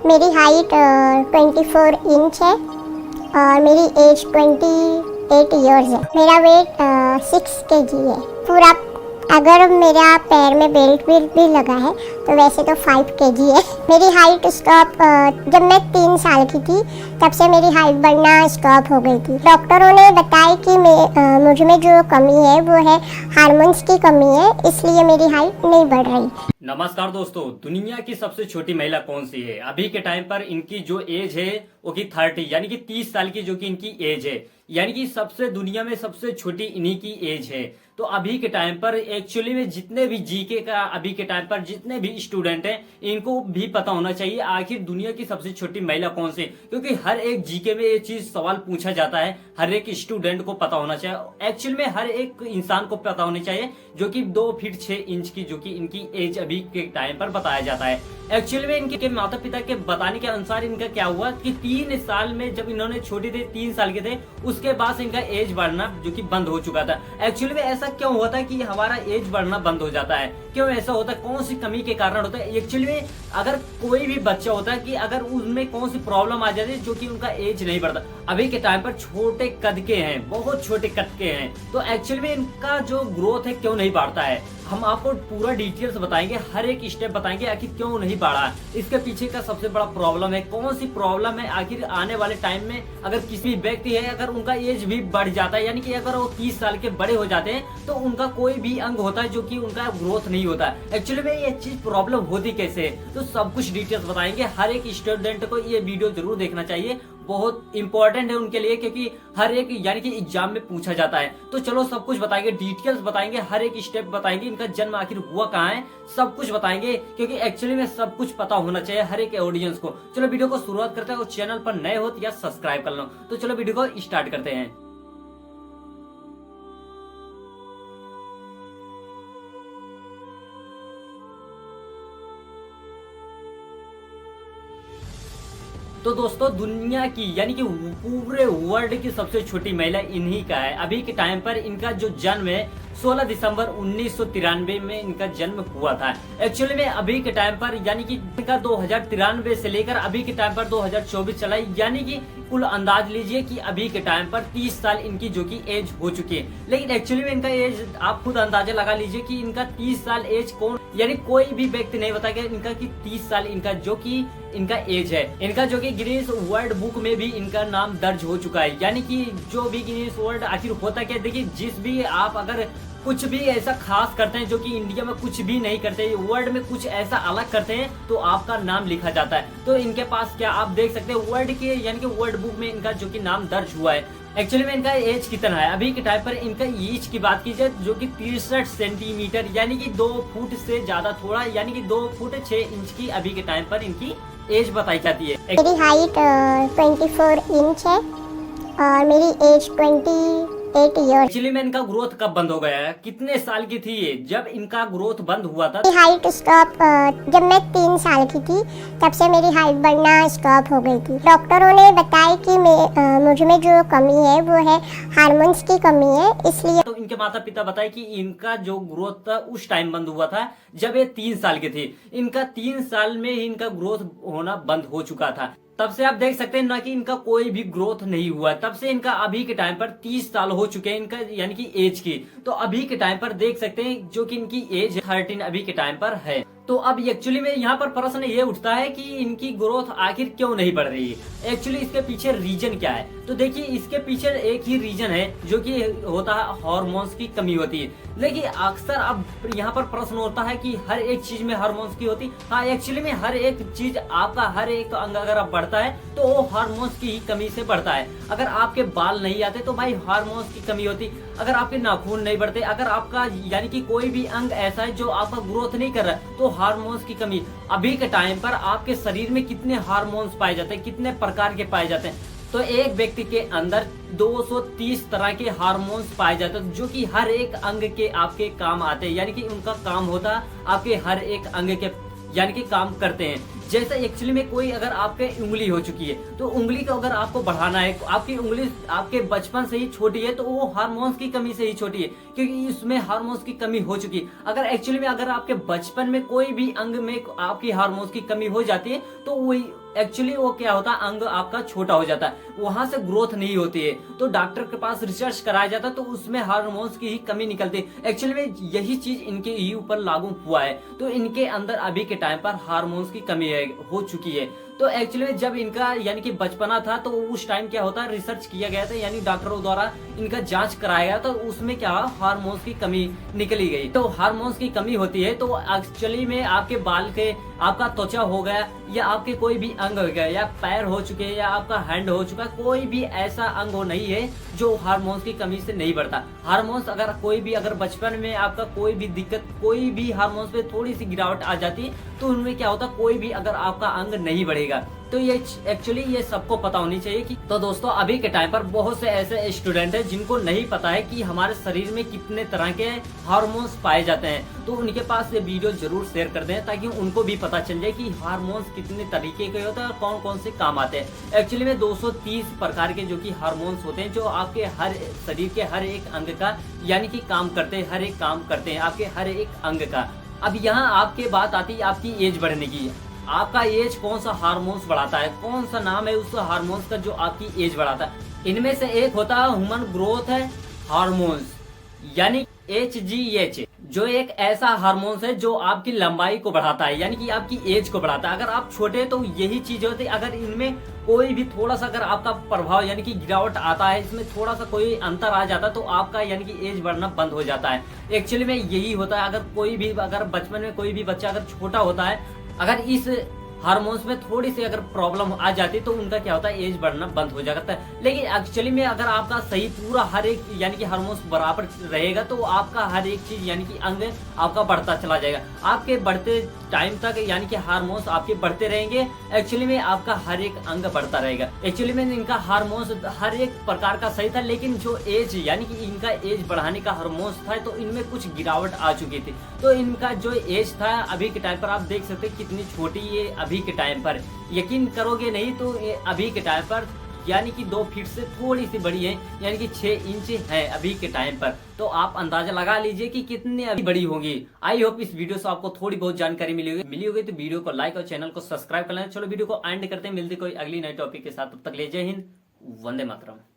मेरी height 24 inch है और मेरी एज 28 ईयर्स है। मेरा वेट 6 kg है। पूरा अगर मेरा पैर में बेल्ट भी लगा है तो वैसे तो 5 kg है। मेरी हाइट स्टॉप जब मैं 3 साल की थी तब से मेरी हाइट बढ़ना स्टॉप हो गई थी। डॉक्टरों ने बताया कि मुझ में जो कमी है वो है हार्मोन्स की कमी है, इसलिए मेरी हाइट नहीं बढ़ रही। नमस्कार दोस्तों, दुनिया की सबसे छोटी महिला कौन सी है? अभी के टाइम पर इनकी जो एज है वो की 30 यानी कि 30 साल की जो कि इनकी एज है, यानी कि सबसे दुनिया में सबसे छोटी इन्हीं की एज है। तो अभी के टाइम पर एक्चुअली में जितने भी जीके का अभी के टाइम पर जितने भी स्टूडेंट हैं इनको भी पता होना चाहिए आखिर दुनिया की सबसे छोटी महिला कौन सी है, क्योंकि हर एक जीके में ये चीज सवाल पूछा जाता है। हर एक स्टूडेंट को पता होना चाहिए, एक्चुअल में हर एक इंसान को पता होनी चाहिए, जो कि 2 फीट 6 इंच की जो कि इनकी एज अभी के टाइम पर बताया जाता है। एक्चुअली में इनके माता पिता के बताने के अनुसार इनका क्या हुआ कि 3 साल में जब इन्होंने छोटे थे, 3 साल के थे, उसके बाद से इनका एज बढ़ना जो कि बंद हो चुका था। एक्चुअली में ऐसा क्यों होता है कि हमारा एज बढ़ना बंद हो जाता है? क्यों ऐसा होता है? कौन सी कमी के कारण होता है? एक्चुअली में अगर कोई भी बच्चा होता है कि अगर उनमें कौन सी प्रॉब्लम आ जाती है जो कि उनका एज नहीं बढ़ता, अभी के टाइम पर छोटे कद के हैं, बहुत छोटे कद के हैं, तो एक्चुअली में इनका जो ग्रोथ है क्यों नहीं बढ़ता है, हम आपको पूरा डिटेल्स बताएंगे, हर एक स्टेप बताएंगे आखिर क्यों नहीं बढ़ा, इसके पीछे का सबसे बड़ा प्रॉब्लम है, कौन सी प्रॉब्लम है। आखिर आने वाले टाइम में अगर किसी व्यक्ति है अगर उनका एज भी बढ़ जाता है, यानी कि अगर वो 30 साल के बड़े हो जाते हैं तो उनका कोई भी अंग होता है जो कि उनका ग्रोथ नहीं होता है। एक्चुअली में ये चीज प्रॉब्लम होती कैसे है, तो सब कुछ डिटेल्स बताएंगे। हर एक स्टूडेंट को ये वीडियो जरूर देखना चाहिए, बहुत इंपॉर्टेंट है उनके लिए, क्योंकि हर एक यानी कि एग्जाम में पूछा जाता है। तो चलो सब कुछ बताएंगे, डिटेल्स बताएंगे, हर एक स्टेप बताएंगे, इनका जन्म आखिर हुआ कहाँ है, सब कुछ बताएंगे, क्योंकि एक्चुअली में सब कुछ पता होना चाहिए हर एक ऑडियंस को। चलो वीडियो को शुरुआत करते हैं, और चैनल पर नए हो तो या सब्सक्राइब कर लो। तो चलो वीडियो को स्टार्ट करते हैं। तो दोस्तों, दुनिया की यानी कि पूरे वर्ल्ड की सबसे छोटी महिला इन्हीं का है। अभी के टाइम पर इनका जो जन्म है 16 दिसंबर 1993 में इनका जन्म हुआ था। एक्चुअली में अभी के टाइम पर यानी कि इनका 2093 से लेकर अभी के टाइम पर 2024 चला, यानी कि कुल अंदाज लीजिए कि अभी के टाइम पर 30 साल इनकी जो कि एज हो चुकी है। लेकिन एक्चुअली में इनका एज आप खुद अंदाजा लगा लीजिए कि इनका 30 साल एज कौन, यानी कोई भी व्यक्ति नहीं बताएगा इनका कि 30 साल इनका जो कि इनका एज है। इनका जो कि गिनीज वर्ल्ड बुक में भी इनका नाम दर्ज हो चुका है, यानी कि जो भी गिनीज वर्ल्ड आखिर होता क्या, देखिए जिस भी आप अगर कुछ भी ऐसा खास करते हैं जो कि इंडिया में कुछ भी नहीं करते, वर्ल्ड में कुछ ऐसा अलग करते हैं तो आपका नाम लिखा जाता है। तो इनके पास क्या आप देख सकते हैं वर्ल्ड के यानी कि वर्ल्ड बुक में इनका जो कि नाम दर्ज हुआ है। एक्चुअली में इनका एज कितना है अभी के टाइम पर, इनका एज की बात की जाए जो कि 63 सेंटीमीटर यानी कि 2 फुट से ज्यादा थोड़ा, यानी कि 2 फुट 6 इंच की अभी के टाइम पर इनकी एज बताई जाती है। मेरी हाइट 24 इंच है और मेरी एज 28 ईयर्स। एक्चुअली में इनका ग्रोथ कब बंद हो गया है? कितने साल की थी ये जब इनका ग्रोथ बंद हुआ था? मेरी हाइट स्टॉप जब मैं 3 साल की थी तब से मेरी हाइट बढ़ना स्टॉप हो गई थी। डॉक्टरों ने बताया कि मुझ में जो कमी है वो है हार्मोन्स की कमी है, इसलिए। तो इनके माता पिता बताए कि इनका जो ग्रोथ था उस टाइम बंद हुआ था जब ये 3 साल के थे। इनका 3 साल में ही इनका ग्रोथ होना बंद हो चुका था। तब से आप देख सकते हैं ना कि इनका कोई भी ग्रोथ नहीं हुआ। तब से इनका अभी के टाइम पर 30 साल हो चुके हैं इनका यानी कि एज की। तो अभी के टाइम पर देख सकते हैं जो कि इनकी एज 13 अभी के टाइम पर है। तो अब एक्चुअली में यहाँ पर प्रश्न ये उठता है कि इनकी ग्रोथ आखिर क्यों नहीं बढ़ रही है, एक्चुअली इसके पीछे रीजन क्या है? तो देखिए इसके पीछे एक ही रीजन है जो कि होता है हार्मोन्स की कमी होती है। लेकिन अक्सर अब यहाँ पर प्रश्न होता है कि हर एक चीज में हार्मोन्स की होती। हाँ, एक्चुअली में हर एक चीज आपका हर एक अंग अगर आप बढ़ता है तो वो हार्मोन्स की ही कमी से बढ़ता है। अगर आपके बाल नहीं आते तो भाई हार्मोन्स की कमी होती। अगर आपके नाखून नहीं बढ़ते, अगर आपका यानी कि कोई भी अंग ऐसा है जो आपका ग्रोथ नहीं कर रहा है तो हार्मोन्स की कमी। अभी के टाइम पर आपके शरीर में कितने हार्मोन्स पाए जाते हैं, कितने प्रकार के पाए जाते हैं? तो एक व्यक्ति के अंदर 230 तरह के हार्मोन्स पाए जाते हैं जो कि हर एक अंग के आपके काम आते हैं, यानी कि उनका काम होता है आपके हर एक अंग के यानी कि काम करते हैं। जैसे एक्चुअली में कोई अगर आपके उंगली हो चुकी है तो उंगली को अगर आपको बढ़ाना है, आपकी उंगली आपके बचपन से ही छोटी है तो वो हार्मोन्स की कमी से ही छोटी है, क्योंकि इसमें हार्मोन्स की कमी हो चुकी है। अगर एक्चुअली में अगर आपके बचपन में कोई भी अंग में आपकी हार्मोन्स की कमी हो जाती है तो वही एक्चुअली वो क्या होता है, अंग आपका छोटा हो जाता है, वहां से ग्रोथ नहीं होती है। तो डॉक्टर के पास रिसर्च कराया जाता है, तो उसमें हार्मोन्स की ही कमी निकलती है। एक्चुअली में यही चीज इनके ही ऊपर लागू हुआ है। तो इनके अंदर अभी के टाइम पर हार्मोन्स की कमी हो चुकी है। तो एक्चुअली में जब इनका यानी कि बचपना था, तो उस टाइम क्या होता है, रिसर्च किया गया था, यानी डॉक्टरों द्वारा इनका जांच कराया गया, तो उसमें क्या हार्मोन्स की कमी निकली गई। तो हार्मोन्स की कमी होती है तो एक्चुअली में आपके बाल के, आपका त्वचा हो गया, या आपके कोई भी अंग हो गया, या पैर हो चुके हैं, या आपका हैंड हो चुका है, कोई भी ऐसा अंग हो नहीं है जो हार्मोन्स की कमी से नहीं बढ़ता। हार्मोन्स अगर कोई भी, अगर बचपन में आपका कोई भी दिक्कत, कोई भी हार्मोन्स पे थोड़ी सी गिरावट आ जाती, तो उनमें क्या होता, कोई भी अगर आपका अंग नहीं बढ़ेगा। तो ये एक्चुअली ये सबको पता होनी चाहिए कि, तो दोस्तों अभी के टाइम पर बहुत से ऐसे स्टूडेंट हैं जिनको नहीं पता है कि हमारे शरीर में कितने तरह के हार्मोन्स पाए जाते हैं। तो उनके पास ये वीडियो जरूर शेयर कर दें, ताकि उनको भी पता चल जाए कि हार्मोन्स कितने तरीके के होते हैं और कौन कौन से काम आते हैं। एक्चुअली में 230 प्रकार के जो कि हार्मोन्स होते हैं, जो आपके हर शरीर के हर एक अंग का यानी कि काम करते हैं, हर एक काम करते हैं आपके हर एक अंग का। अब यहाँ आपके बात आती है आपकी एज बढ़ने की। आपका एज कौन सा हार्मोन्स बढ़ाता है, कौन सा नाम है उस हार्मोन्स का जो आपकी एज बढ़ाता है? इनमें से एक होता है ह्यूमन ग्रोथ है हार्मोन्स, यानी HGH, जो एक ऐसा हार्मोन्स है जो आपकी लंबाई को बढ़ाता है, यानी कि आपकी एज को बढ़ाता है। अगर आप छोटे तो यही चीज होती है, अगर इनमें कोई भी थोड़ा सा अगर आपका प्रभाव यानी कि गिरावट आता है, इसमें थोड़ा सा कोई अंतर आ जाता है, तो आपका यानी कि एज बढ़ना बंद हो जाता है। एक्चुअली में यही होता है, अगर कोई भी, अगर बचपन में कोई भी बच्चा अगर छोटा होता है, अगर इस हार्मोन्स में थोड़ी सी अगर प्रॉब्लम आ जाती है, तो उनका क्या होता है, एज बढ़ना बंद हो जाता है। लेकिन एक्चुअली में अगर आपका सही पूरा हर एक यानी कि हार्मोन्स बराबर रहेगा, तो आपका हर एक चीज यानी कि अंग आपका बढ़ता चला जाएगा। आपके बढ़ते टाइम तक यानी कि हार्मोन्स आपके बढ़ते रहेंगे, एक्चुअली में आपका हर एक अंग बढ़ता रहेगा। एक्चुअली में इनका हार्मोन्स हर एक प्रकार का सही था, लेकिन जो एज यानी कि इनका एज बढ़ाने का हार्मोन्स था, तो इनमें कुछ गिरावट आ चुकी थी। तो इनका जो एज था अभी के टाइम पर आप देख सकते हैं कितनी छोटी ये अभी के टाइम पर, यकीन करोगे नहीं तो ये अभी के टाइम पर यानी कि 2 फीट से थोड़ी सी बड़ी है, यानी कि 6 इंच है अभी के टाइम पर। तो आप अंदाजा लगा लीजिए कि कितनी अभी बड़ी होगी। आई होप इस वीडियो से आपको थोड़ी बहुत जानकारी मिली होगी। तो वीडियो को लाइक और चैनल को सब्सक्राइब कर लेना। चलो वीडियो को एंड करते हैं, मिलते कोई अगली नई टॉपिक के साथ, तब तक ले जय हिंद, वंदे मातरम।